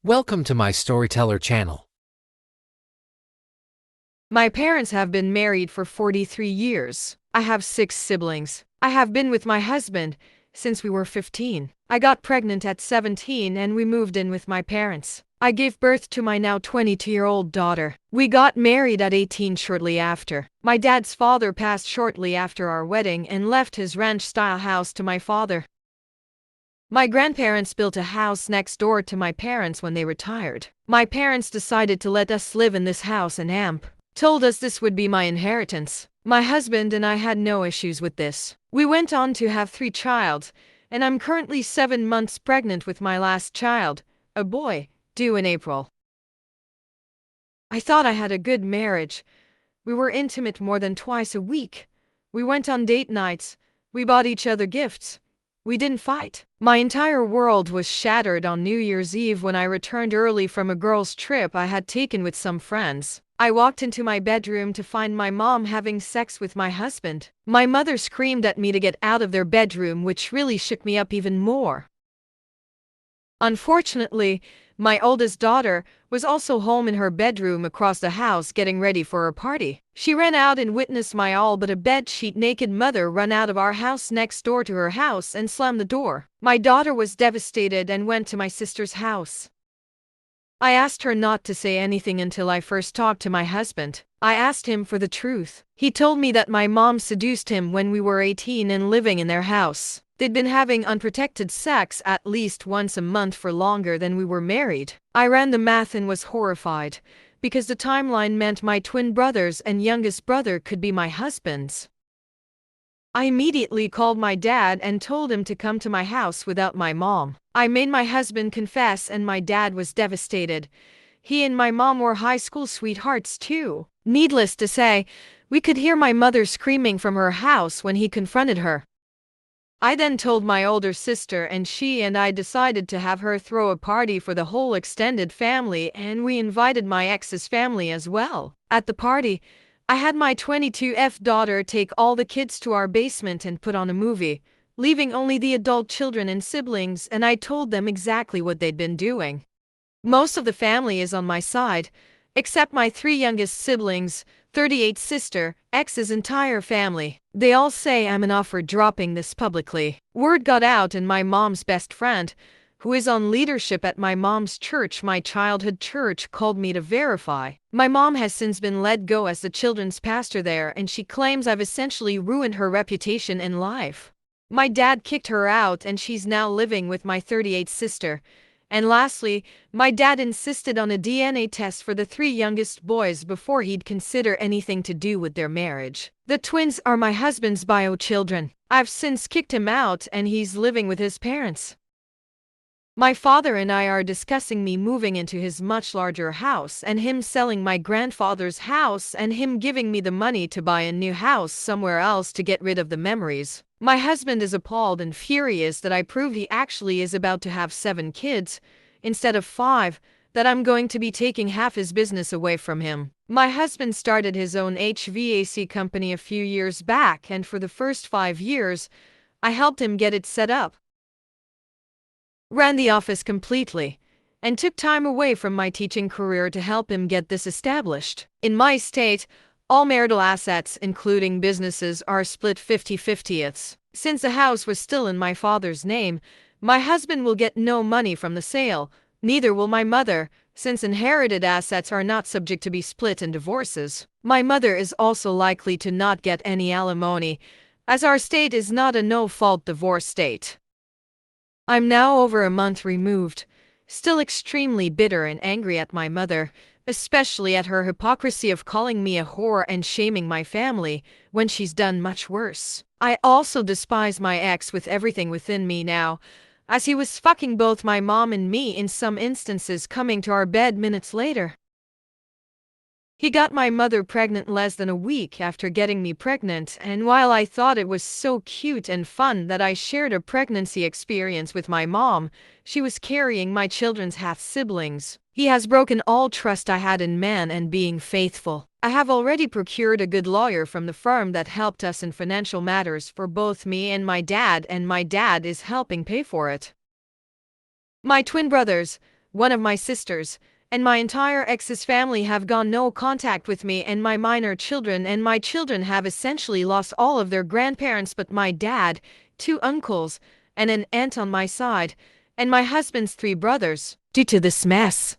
Welcome to my Storyteller channel. My parents have been married for 43 years. I have 6 siblings. I have been with my husband since we were 15. I got pregnant at 17 and we moved in with my parents. I gave birth to my now 22-year-old daughter. We got married at 18 shortly after. My dad's father passed shortly after our wedding and left his ranch-style house to my father. My grandparents built a house next door to my parents when they retired. My parents decided to let us live in this house and told us this would be my inheritance. My husband and I had no issues with this. We went on to have 3 children, and I'm currently 7 months pregnant with my last child, a boy, due in April. I thought I had a good marriage. We were intimate more than twice a week. We went on date nights. We bought each other gifts. We didn't fight. My entire world was shattered on New Year's Eve when I returned early from a girls' trip I had taken with some friends. I walked into my bedroom to find my mom having sex with my husband. My mother screamed at me to get out of their bedroom, which really shook me up even more. Unfortunately, my oldest daughter was also home in her bedroom across the house getting ready for a party. She ran out and witnessed my all but a bedsheet naked mother run out of our house next door to her house and slam the door. My daughter was devastated and went to my sister's house. I asked her not to say anything until I first talked to my husband. I asked him for the truth. He told me that my mom seduced him when we were 18 and living in their house. They'd been having unprotected sex at least once a month for longer than we were married. I ran the math and was horrified, because the timeline meant my twin brothers and youngest brother could be my husband's. I immediately called my dad and told him to come to my house without my mom. I made my husband confess and my dad was devastated. He and my mom were high school sweethearts too. Needless to say, we could hear my mother screaming from her house when he confronted her. I then told my older sister and she and I decided to have her throw a party for the whole extended family, and we invited my ex's family as well. At the party, I had my 22F daughter take all the kids to our basement and put on a movie, leaving only the adult children and siblings, and I told them exactly what they'd been doing. Most of the family is on my side, except my 3 youngest siblings, 38 sister, ex's entire family. They all say I'm an off for dropping this publicly. Word got out and my mom's best friend, who is on leadership at my mom's church, my childhood church, called me to verify. My mom has since been let go as the children's pastor there, and she claims I've essentially ruined her reputation in life. My dad kicked her out and she's now living with my 38th sister. And lastly, my dad insisted on a DNA test for the 3 youngest boys before he'd consider anything to do with their marriage. The twins are my husband's bio children. I've since kicked him out and he's living with his parents. My father and I are discussing me moving into his much larger house and him selling my grandfather's house and him giving me the money to buy a new house somewhere else to get rid of the memories. My husband is appalled and furious that I proved he actually is about to have 7 kids, instead of 5, that I'm going to be taking half his business away from him. My husband started his own HVAC company a few years back, and for the first 5 years, I helped him get it set up. Ran the office completely, and took time away from my teaching career to help him get this established. In my state, all marital assets, including businesses, are split 50-50. Since the house was still in my father's name, my husband will get no money from the sale, neither will my mother, since inherited assets are not subject to be split in divorces. My mother is also likely to not get any alimony, as our state is not a no-fault divorce state. I'm now over a month removed, still extremely bitter and angry at my mother, especially at her hypocrisy of calling me a whore and shaming my family when she's done much worse. I also despise my ex with everything within me now, as he was fucking both my mom and me, in some instances coming to our bed minutes later. He got my mother pregnant less than a week after getting me pregnant, and while I thought it was so cute and fun that I shared a pregnancy experience with my mom, she was carrying my children's half-siblings. He has broken all trust I had in man and being faithful. I have already procured a good lawyer from the firm that helped us in financial matters for both me and my dad is helping pay for it. My twin brothers, one of my sisters, and my entire ex's family have gone no contact with me and my minor children, and my children have essentially lost all of their grandparents but my dad, 2 uncles, and an aunt on my side, and my husband's 3 brothers, due to this mess.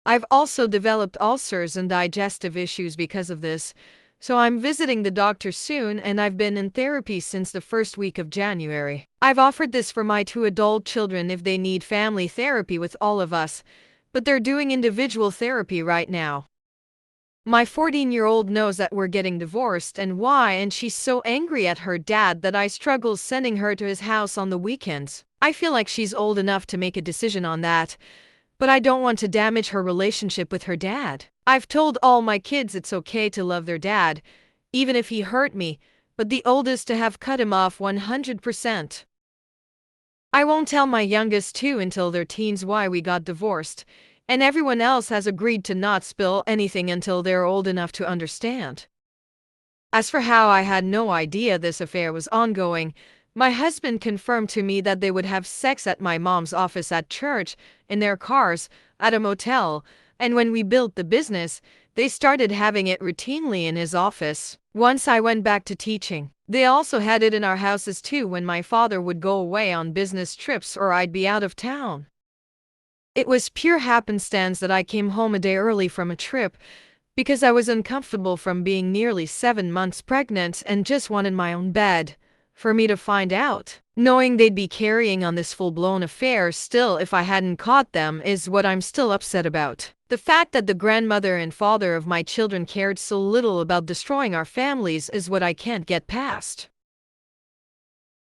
I've also developed ulcers and digestive issues because of this, so I'm visiting the doctor soon, and I've been in therapy since the first week of January. I've offered this for my 2 adult children if they need family therapy with all of us, but they're doing individual therapy right now. My 14-year-old knows that we're getting divorced and why, and she's so angry at her dad that I struggle sending her to his house on the weekends. I feel like she's old enough to make a decision on that, but I don't want to damage her relationship with her dad. I've told all my kids it's okay to love their dad, even if he hurt me, but the oldest to have cut him off 100%. I won't tell my youngest 2 until they're teens why we got divorced, and everyone else has agreed to not spill anything until they're old enough to understand. As for how I had no idea this affair was ongoing, my husband confirmed to me that they would have sex at my mom's office, at church, in their cars, at a motel, and when we built the business, they started having it routinely in his office. Once I went back to teaching, they also had it in our houses too when my father would go away on business trips or I'd be out of town. It was pure happenstance that I came home a day early from a trip because I was uncomfortable from being nearly 7 months pregnant and just wanted my own bed. For me to find out, knowing they'd be carrying on this full-blown affair still if I hadn't caught them, is what I'm still upset about. The fact that the grandmother and father of my children cared so little about destroying our families is what I can't get past.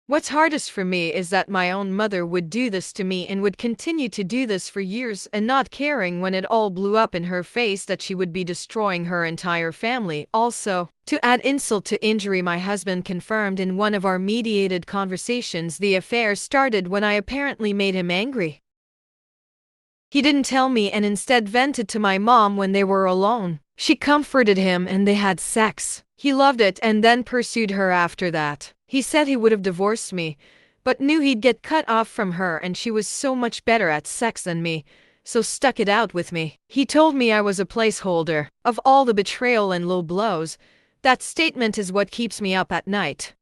What's hardest for me is that my own mother would do this to me and would continue to do this for years and not caring when it all blew up in her face that she would be destroying her entire family. Also, to add insult to injury, my husband confirmed in one of our mediated conversations the affair started when I apparently made him angry. He didn't tell me and instead vented to my mom when they were alone. She comforted him and they had sex. He loved it and then pursued her after that. He said he would have divorced me, but knew he'd get cut off from her and she was so much better at sex than me, so stuck it out with me. He told me I was a placeholder. Of all the betrayal and low blows, that statement is what keeps me up at night.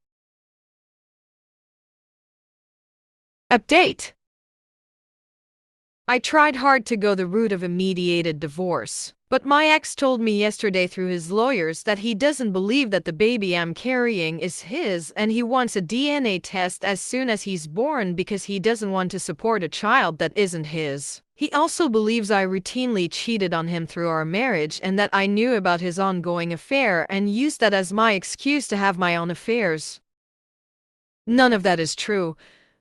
Update. I tried hard to go the route of a mediated divorce, but my ex told me yesterday through his lawyers that he doesn't believe that the baby I'm carrying is his and he wants a DNA test as soon as he's born because he doesn't want to support a child that isn't his. He also believes I routinely cheated on him through our marriage and that I knew about his ongoing affair and used that as my excuse to have my own affairs. None of that is true,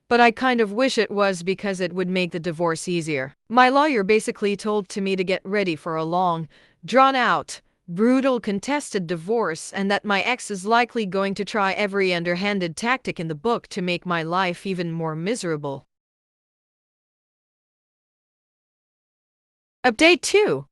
but I kind of wish it was because it would make the divorce easier. My lawyer basically told me to get ready for a long, drawn-out, brutal contested divorce and that my ex is likely going to try every underhanded tactic in the book to make my life even more miserable. Update 2.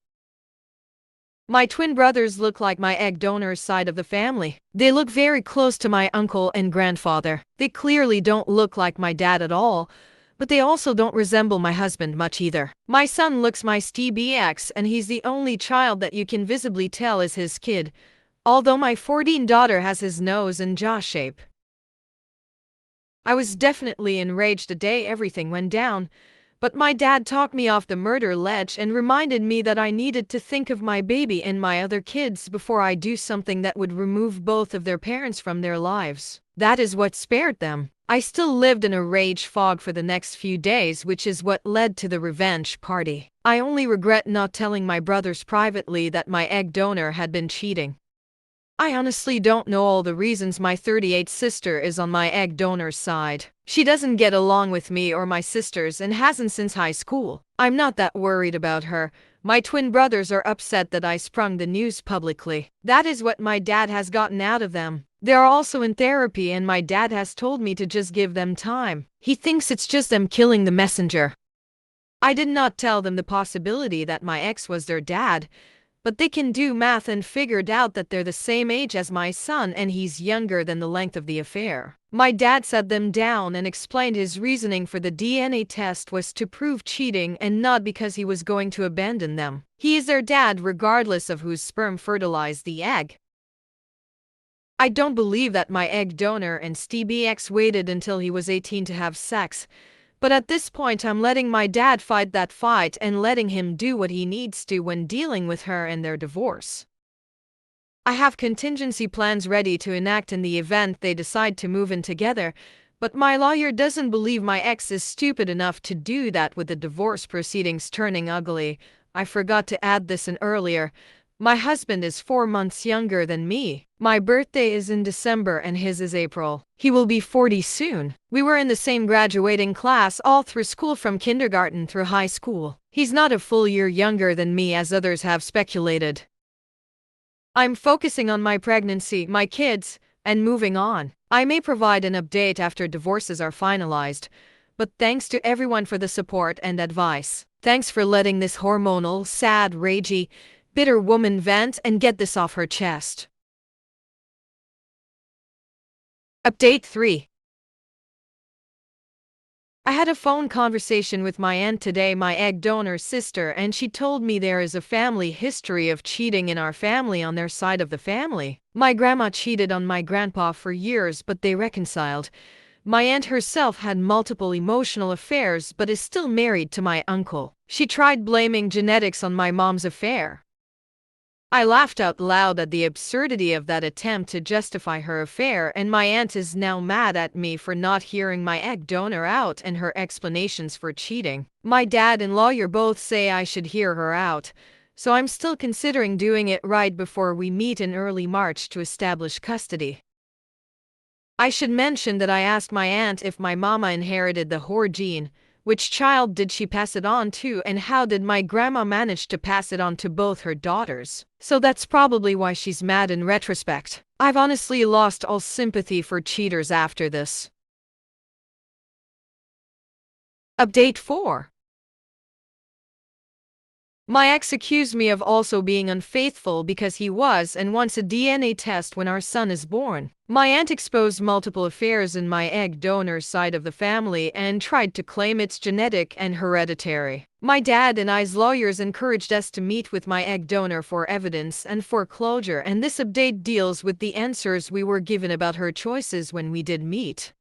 My twin brothers look like my egg donor's side of the family. They look very close to my uncle and grandfather. They clearly don't look like my dad at all, but they also don't resemble my husband much either. My son looks my STBX and he's the only child that you can visibly tell is his kid, although my 14 daughter has his nose and jaw shape. I was definitely enraged the day everything went down, but my dad talked me off the murder ledge and reminded me that I needed to think of my baby and my other kids before I do something that would remove both of their parents from their lives. That is what spared them. I still lived in a rage fog for the next few days, which is what led to the revenge party. I only regret not telling my brothers privately that my egg donor had been cheating. I honestly don't know all the reasons my 38th sister is on my egg donor's side. She doesn't get along with me or my sisters and hasn't since high school. I'm not that worried about her. My twin brothers are upset that I sprung the news publicly. That is what my dad has gotten out of them. They're also in therapy and my dad has told me to just give them time. He thinks it's just them killing the messenger. I did not tell them the possibility that my ex was their dad, but they can do math and figured out that they're the same age as my son and he's younger than the length of the affair. My dad sat them down and explained his reasoning for the DNA test was to prove cheating and not because he was going to abandon them. He is their dad regardless of whose sperm fertilized the egg. I don't believe that my egg donor and Stevie X waited until he was 18 to have sex. But at this point I'm letting my dad fight that fight and letting him do what he needs to when dealing with her and their divorce. I have contingency plans ready to enact in the event they decide to move in together, but my lawyer doesn't believe my ex is stupid enough to do that with the divorce proceedings turning ugly. I forgot to add this in earlier. My husband is 4 months younger than me. My birthday is in December and his is April. He will be 40 soon. We were in the same graduating class all through school from kindergarten through high school. He's not a full year younger than me as others have speculated. I'm focusing on my pregnancy, my kids, and moving on. I may provide an update after divorces are finalized, but thanks to everyone for the support and advice. Thanks for letting this hormonal, sad, ragey, bitter woman vent and get this off her chest. Update 3. I had a phone conversation with my aunt today, my egg donor sister, and she told me there is a family history of cheating in our family on their side of the family. My grandma cheated on my grandpa for years, but they reconciled. My aunt herself had multiple emotional affairs but is still married to my uncle. She tried blaming genetics on my mom's affair. I laughed out loud at the absurdity of that attempt to justify her affair, and my aunt is now mad at me for not hearing my egg donor out and her explanations for cheating. My dad and lawyer both say I should hear her out, so I'm still considering doing it right before we meet in early March to establish custody. I should mention that I asked my aunt if my mama inherited the whore gene. Which child did she pass it on to, and how did my grandma manage to pass it on to both her daughters? So that's probably why she's mad in retrospect. I've honestly lost all sympathy for cheaters after this. Update 4. My ex accused me of also being unfaithful because he was and wants a DNA test when our son is born. My aunt exposed multiple affairs in my egg donor side of the family and tried to claim it's genetic and hereditary. My dad and I's lawyers encouraged us to meet with my egg donor for evidence and for closure, and this update deals with the answers we were given about her choices when we did meet.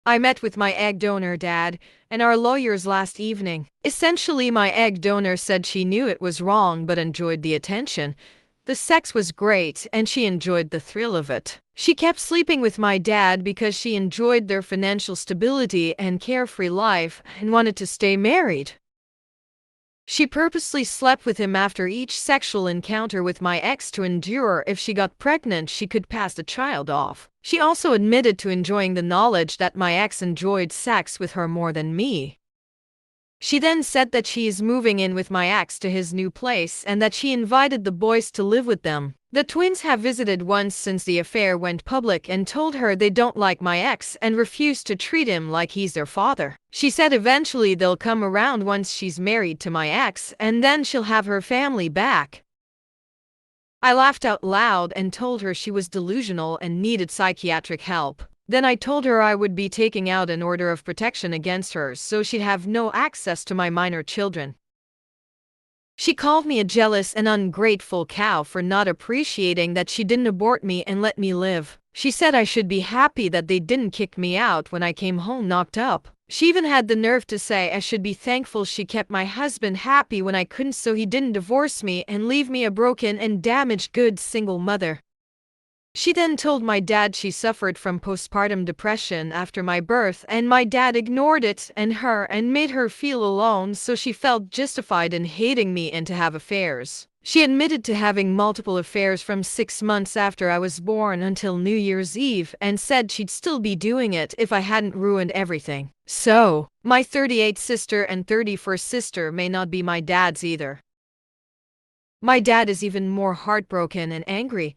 I met with my egg donor dad and our lawyers last evening. Essentially, my egg donor said she knew it was wrong but enjoyed the attention. The sex was great and she enjoyed the thrill of it. She kept sleeping with my dad because she enjoyed their financial stability and carefree life and wanted to stay married. She purposely slept with him after each sexual encounter with my ex to endure if she got pregnant she could pass the child off. She also admitted to enjoying the knowledge that my ex enjoyed sex with her more than me. She then said that she is moving in with my ex to his new place and that she invited the boys to live with them. The twins have visited once since the affair went public and told her they don't like my ex and refuse to treat him like he's their father. She said eventually they'll come around once she's married to my ex and then she'll have her family back. I laughed out loud and told her she was delusional and needed psychiatric help. Then I told her I would be taking out an order of protection against her so she'd have no access to my minor children. She called me a jealous and ungrateful cow for not appreciating that she didn't abort me and let me live. She said I should be happy that they didn't kick me out when I came home knocked up. She even had the nerve to say I should be thankful she kept my husband happy when I couldn't so he didn't divorce me and leave me a broken and damaged good single mother. She then told my dad she suffered from postpartum depression after my birth and my dad ignored it and her and made her feel alone so she felt justified in hating me and to have affairs. She admitted to having multiple affairs from 6 months after I was born until New Year's Eve and said she'd still be doing it if I hadn't ruined everything. So, my 38th sister and 31st sister may not be my dad's either. My dad is even more heartbroken and angry.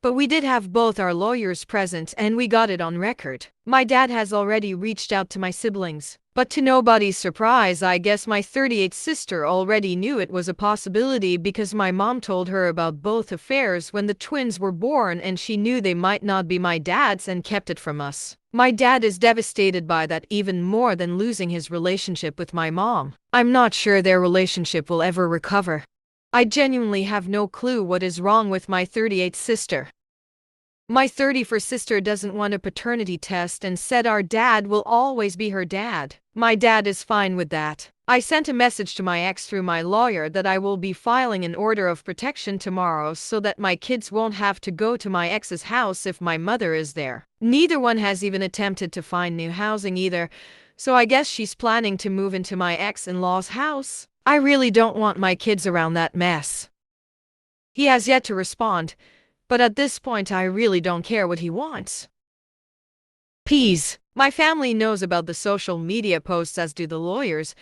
But we did have both our lawyers present and we got it on record. My dad has already reached out to my siblings. But to nobody's surprise, I guess my 38th sister already knew it was a possibility because my mom told her about both affairs when the twins were born and she knew they might not be my dad's and kept it from us. My dad is devastated by that even more than losing his relationship with my mom. I'm not sure their relationship will ever recover. I genuinely have no clue what is wrong with my 38th sister. My 31st sister doesn't want a paternity test and said our dad will always be her dad. My dad is fine with that. I sent a message to my ex through my lawyer that I will be filing an order of protection tomorrow so that my kids won't have to go to my ex's house if my mother is there. Neither one has even attempted to find new housing either, so I guess she's planning to move into my ex-in-law's house. I really don't want my kids around that mess. He has yet to respond, but at this point I really don't care what he wants. Peas. My family knows about the social media posts as do the lawyers,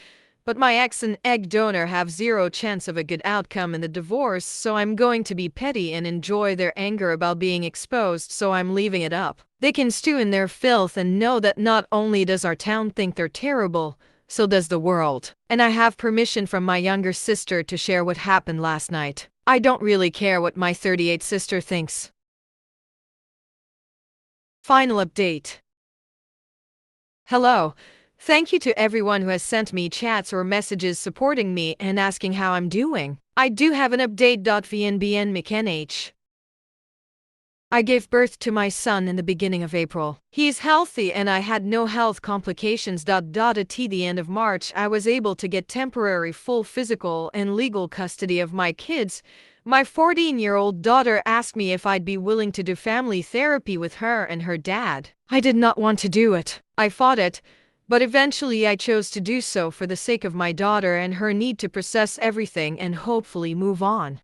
but my ex and egg donor have zero chance of a good outcome in the divorce, so I'm going to be petty and enjoy their anger about being exposed, so I'm leaving it up. They can stew in their filth and know that not only does our town think they're terrible, so does the world. And I have permission from my younger sister to share what happened last night. I don't really care what my 38th sister thinks. Final update. Hello. Thank you to everyone who has sent me chats or messages supporting me and asking how I'm doing. I do have an update. VNBN McNH. I gave birth to my son in the beginning of April. He is healthy and I had no health complications. At the end of March, I was able to get temporary full physical and legal custody of my kids. My 14-year-old daughter asked me if I'd be willing to do family therapy with her and her dad. I did not want to do it. I fought it, but eventually I chose to do so for the sake of my daughter and her need to process everything and hopefully move on.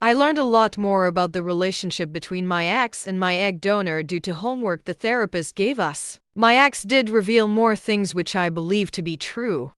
I learned a lot more about the relationship between my ex and my egg donor due to homework the therapist gave us. My ex did reveal more things which I believe to be true.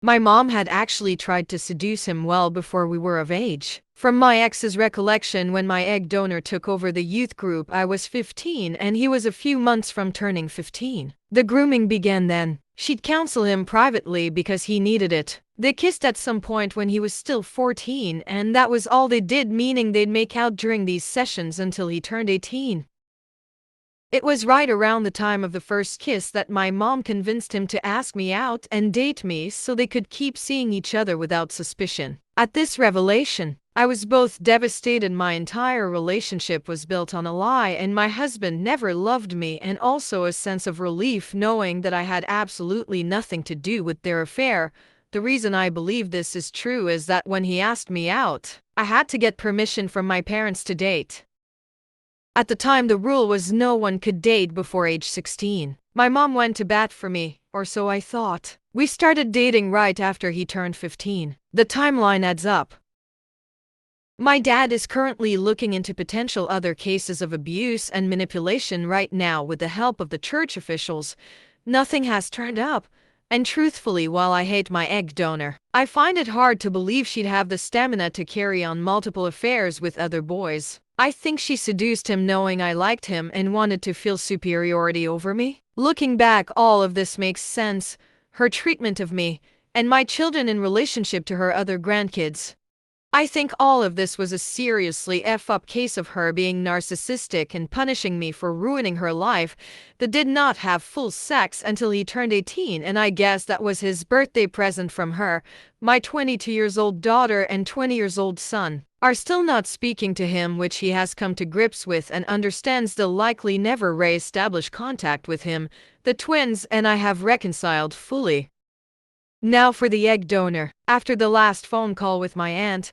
My mom had actually tried to seduce him well before we were of age. From my ex's recollection, when my egg donor took over the youth group, I was 15 and he was a few months from turning 15. The grooming began then. She'd counsel him privately because he needed it. They kissed at some point when he was still 14, and that was all they did, meaning they'd make out during these sessions until he turned 18. It was right around the time of the first kiss that my mom convinced him to ask me out and date me so they could keep seeing each other without suspicion. At this revelation, I was both devastated. My entire relationship was built on a lie and my husband never loved me, and also a sense of relief knowing that I had absolutely nothing to do with their affair. The reason I believe this is true is that when he asked me out, I had to get permission from my parents to date. At the time, the rule was no one could date before age 16. My mom went to bat for me, or so I thought. We started dating right after he turned 15. The timeline adds up. My dad is currently looking into potential other cases of abuse and manipulation right now with the help of the church officials. Nothing has turned up. And truthfully, while I hate my egg donor, I find it hard to believe she'd have the stamina to carry on multiple affairs with other boys. I think she seduced him knowing I liked him and wanted to feel superiority over me. Looking back, all of this makes sense. Her treatment of me and my children in relationship to her other grandkids. I think all of this was a seriously f-up case of her being narcissistic and punishing me for ruining her life. That did not have full sex until he turned 18, and I guess that was his birthday present from her. My 22-year-old daughter and 20-year-old son are still not speaking to him, which he has come to grips with and understands they'll likely never re-establish contact with him. The twins and I have reconciled fully. Now for the egg donor. After the last phone call with my aunt,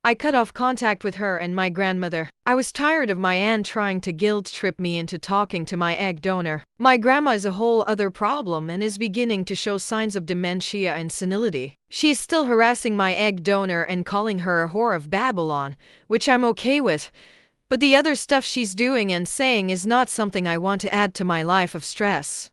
I cut off contact with her and my grandmother. I was tired of my aunt trying to guilt trip me into talking to my egg donor. My grandma is a whole other problem and is beginning to show signs of dementia and senility. She is still harassing my egg donor and calling her a whore of Babylon, which I'm okay with. But the other stuff she's doing and saying is not something I want to add to my life of stress.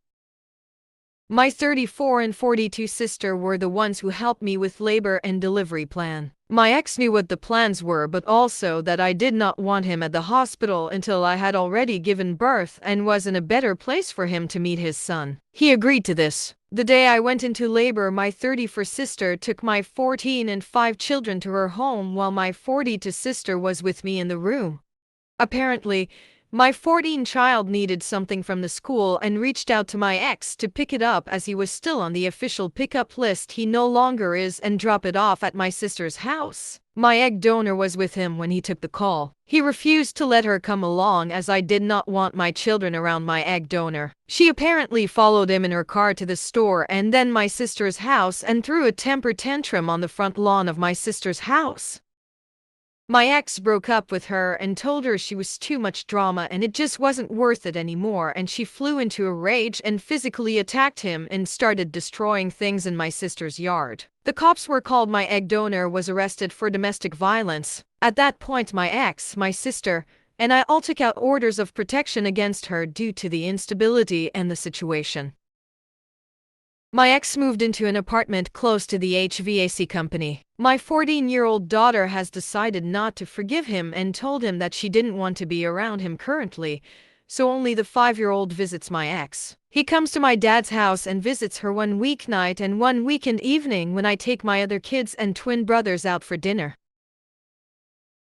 My 34 and 42 sister were the ones who helped me with labor and delivery plan. My ex knew what the plans were, but also that I did not want him at the hospital until I had already given birth and was in a better place for him to meet his son. He agreed to this. The day I went into labor, my 34 sister took my 14 and 5 children to her home while my 42 sister was with me in the room. Apparently, my 14 child needed something from the school and reached out to my ex to pick it up as he was still on the official pickup list. He no longer is, and drop it off at my sister's house. My egg donor was with him when he took the call. He refused to let her come along as I did not want my children around my egg donor. She apparently followed him in her car to the store and then my sister's house and threw a temper tantrum on the front lawn of my sister's house. My ex broke up with her and told her she was too much drama and it just wasn't worth it anymore, and she flew into a rage and physically attacked him and started destroying things in my sister's yard. The cops were called. My egg donor was arrested for domestic violence. At that point, my ex, my sister, and I all took out orders of protection against her due to the instability and the situation. My ex moved into an apartment close to the HVAC company. My 14-year-old daughter has decided not to forgive him and told him that she didn't want to be around him currently, so only the 5-year-old visits my ex. He comes to my dad's house and visits her one weeknight and one weekend evening when I take my other kids and twin brothers out for dinner.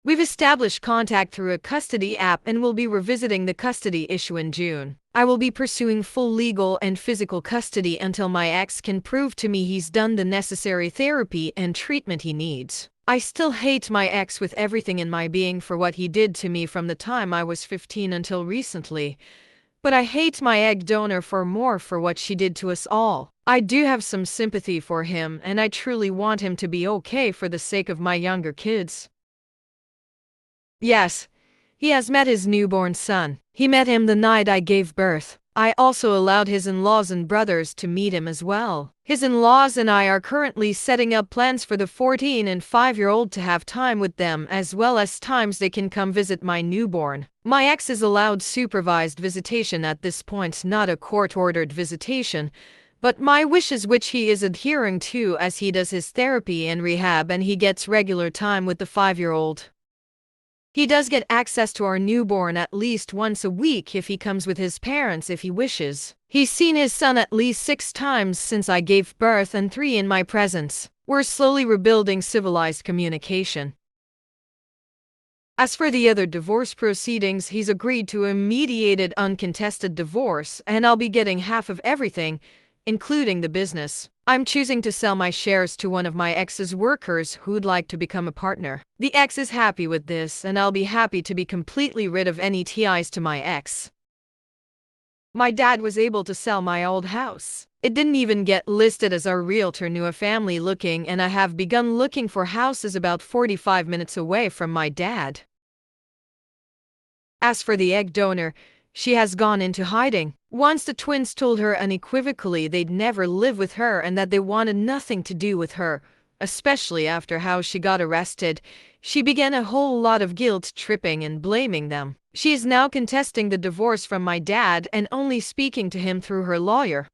We've established contact through a custody app and will be revisiting the custody issue in June. I will be pursuing full legal and physical custody until my ex can prove to me he's done the necessary therapy and treatment he needs. I still hate my ex with everything in my being for what he did to me from the time I was 15 until recently. But I hate my egg donor for what she did to us all. I do have some sympathy for him and I truly want him to be okay for the sake of my younger kids. Yes, he has met his newborn son. He met him the night I gave birth. I also allowed his in-laws and brothers to meet him as well. His in-laws and I are currently setting up plans for the 14 and 5-year-old to have time with them, as well as times they can come visit my newborn. My ex is allowed supervised visitation at this point, not a court-ordered visitation, but my wishes which he is adhering to as he does his therapy and rehab, and he gets regular time with the 5-year-old. He does get access to our newborn at least once a week if he comes with his parents if he wishes. He's seen his son at least 6 times since I gave birth and 3 in my presence. We're slowly rebuilding civilized communication. As for the other divorce proceedings, he's agreed to a mediated uncontested divorce and I'll be getting half of everything, including the business. I'm choosing to sell my shares to one of my ex's workers who'd like to become a partner. The ex is happy with this and I'll be happy to be completely rid of any ties to my ex. My dad was able to sell my old house. It didn't even get listed as our realtor knew a family looking, and I have begun looking for houses about 45 minutes away from my dad. As for the egg donor, she has gone into hiding. Once the twins told her unequivocally they'd never live with her and that they wanted nothing to do with her, especially after how she got arrested, she began a whole lot of guilt tripping and blaming them. She is now contesting the divorce from my dad and only speaking to him through her lawyer.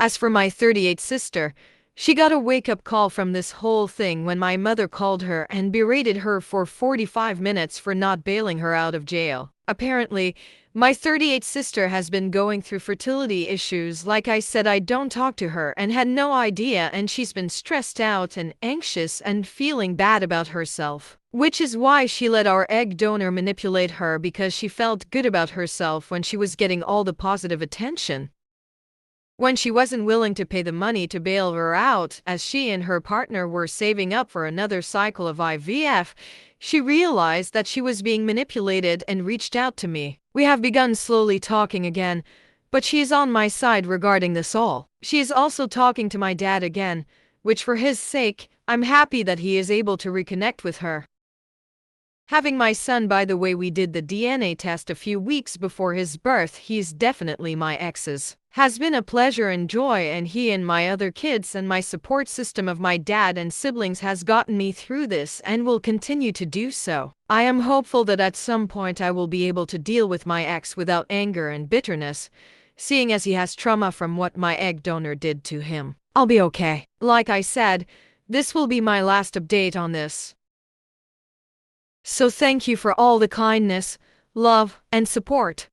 As for my 38th sister, she got a wake-up call from this whole thing when my mother called her and berated her for 45 minutes for not bailing her out of jail. Apparently, my 38th sister has been going through fertility issues. Like I said, I don't talk to her and had no idea, and she's been stressed out and anxious and feeling bad about herself, which is why she let our egg donor manipulate her, because she felt good about herself when she was getting all the positive attention. When she wasn't willing to pay the money to bail her out, as she and her partner were saving up for another cycle of IVF, she realized that she was being manipulated and reached out to me. We have begun slowly talking again, but she is on my side regarding this all. She is also talking to my dad again, which for his sake, I'm happy that he is able to reconnect with her. Having my son, by the way, we did the DNA test a few weeks before his birth. He's definitely my ex's. Has been a pleasure and joy, and he and my other kids and my support system of my dad and siblings has gotten me through this and will continue to do so. I am hopeful that at some point I will be able to deal with my ex without anger and bitterness, seeing as he has trauma from what my egg donor did to him. I'll be okay. Like I said, this will be my last update on this. So thank you for all the kindness, love, and support.